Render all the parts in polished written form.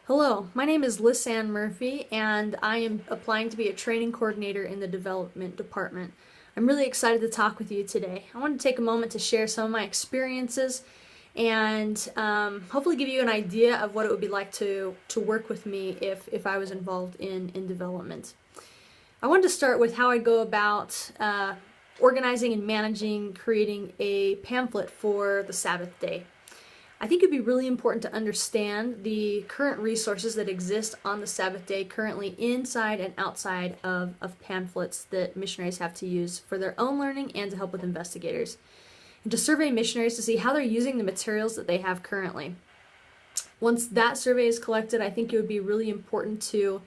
Hello, my name is Lisanne Murphy, and I am applying to be a training coordinator in the development department. I'm really excited to talk with you today. I want to take a moment to share some of my experiences and hopefully give you an idea of what it would be like to work with me if I was involved in development. I wanted to start with how I go about organizing and managing creating a pamphlet for the Sabbath day. I think it'd be really important to understand the current resources that exist on the Sabbath day currently inside and outside of pamphlets that missionaries have to use for their own learning and to help with investigators. And to survey missionaries to see how they're using the materials that they have currently. Once that survey is collected, I think it would be really important to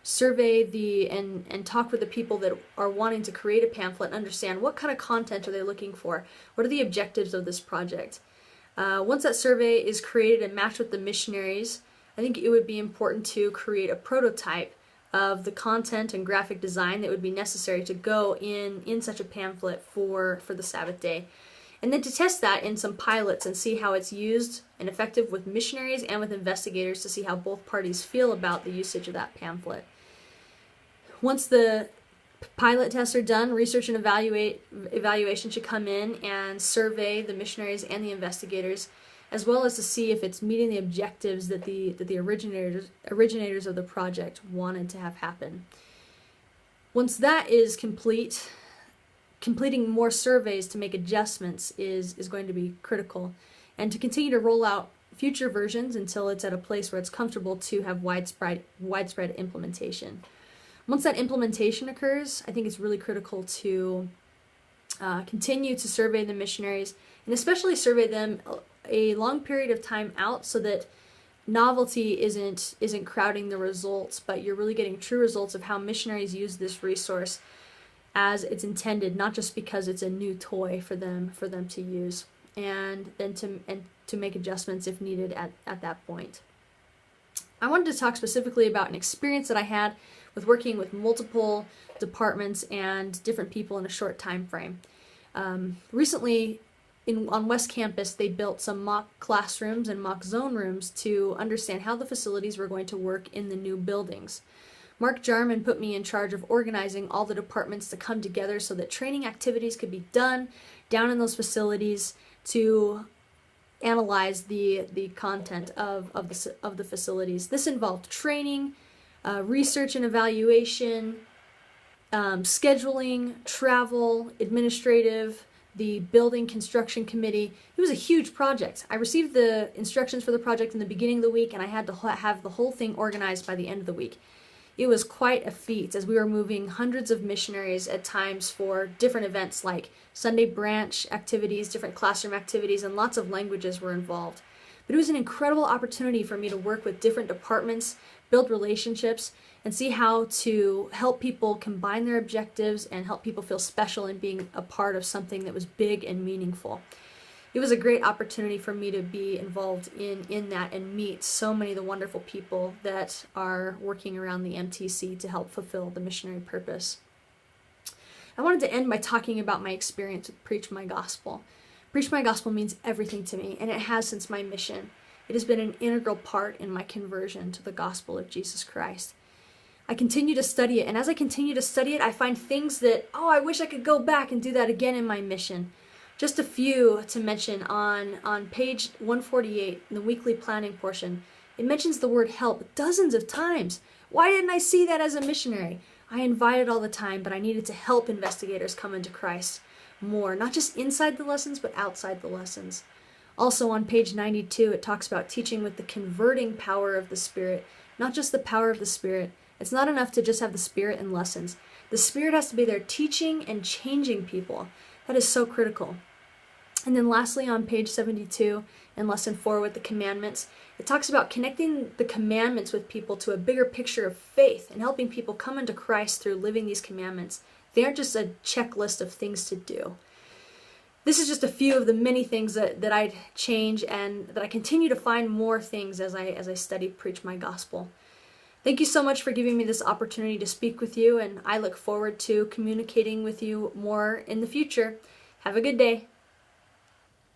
survey and talk with the people that are wanting to create a pamphlet and understand what kind of content are they looking for. What are the objectives of this project? Once that survey is created and matched with the missionaries, I think it would be important to create a prototype of the content and graphic design that would be necessary to go in such a pamphlet for the Sabbath day. And then to test that in some pilots and see how it's used and effective with missionaries and with investigators to see how both parties feel about the usage of that pamphlet. Once the pilot tests are done, research and evaluation should come in and survey the missionaries and the investigators, as well as to see if it's meeting the objectives that the originators of the project wanted to have happen. Once that is complete, completing more surveys to make adjustments is going to be critical, and to continue to roll out future versions until it's at a place where it's comfortable to have widespread implementation. Once that implementation occurs, I think it's really critical to continue to survey the missionaries, and especially survey them a long period of time out so that novelty isn't crowding the results, but you're really getting true results of how missionaries use this resource as it's intended, not just because it's a new toy for them to use, and then to make adjustments if needed at that point. I wanted to talk specifically about an experience that I had with working with multiple departments and different people in a short time frame. Recently, on West Campus, they built some mock classrooms and mock zone rooms to understand how the facilities were going to work in the new buildings. Mark Jarman put me in charge of organizing all the departments to come together so that training activities could be done down in those facilities to analyze the content of the facilities. This involved training, research and evaluation, scheduling, travel, administrative, the building construction committee. It was a huge project. I received the instructions for the project in the beginning of the week, and I had to have the whole thing organized by the end of the week. It was quite a feat as we were moving hundreds of missionaries at times for different events like Sunday branch activities, different classroom activities, and lots of languages were involved. But it was an incredible opportunity for me to work with different departments, build relationships, and see how to help people combine their objectives and help people feel special in being a part of something that was big and meaningful. It was a great opportunity for me to be involved in that and meet so many of the wonderful people that are working around the MTC to help fulfill the missionary purpose. I wanted to end by talking about my experience with Preach My Gospel. Preach My Gospel means everything to me, and it has since my mission. It has been an integral part in my conversion to the gospel of Jesus Christ. I continue to study it, and as I continue to study it, I find things that, I wish I could go back and do that again in my mission. Just a few to mention on page 148, in the weekly planning portion. It mentions the word help dozens of times. Why didn't I see that as a missionary? I invited all the time, but I needed to help investigators come into Christ more, not just inside the lessons, but outside the lessons. Also on page 92, it talks about teaching with the converting power of the Spirit, not just the power of the Spirit. It's not enough to just have the Spirit in lessons. The Spirit has to be there teaching and changing people. That is so critical. And then lastly, on page 72, in lesson 4 with the commandments, it talks about connecting the commandments with people to a bigger picture of faith and helping people come into Christ through living these commandments. They aren't just a checklist of things to do. This is just a few of the many things that I'd change, and that I continue to find more things as I study Preach My Gospel. Thank you so much for giving me this opportunity to speak with you, and I look forward to communicating with you more in the future. Have a good day.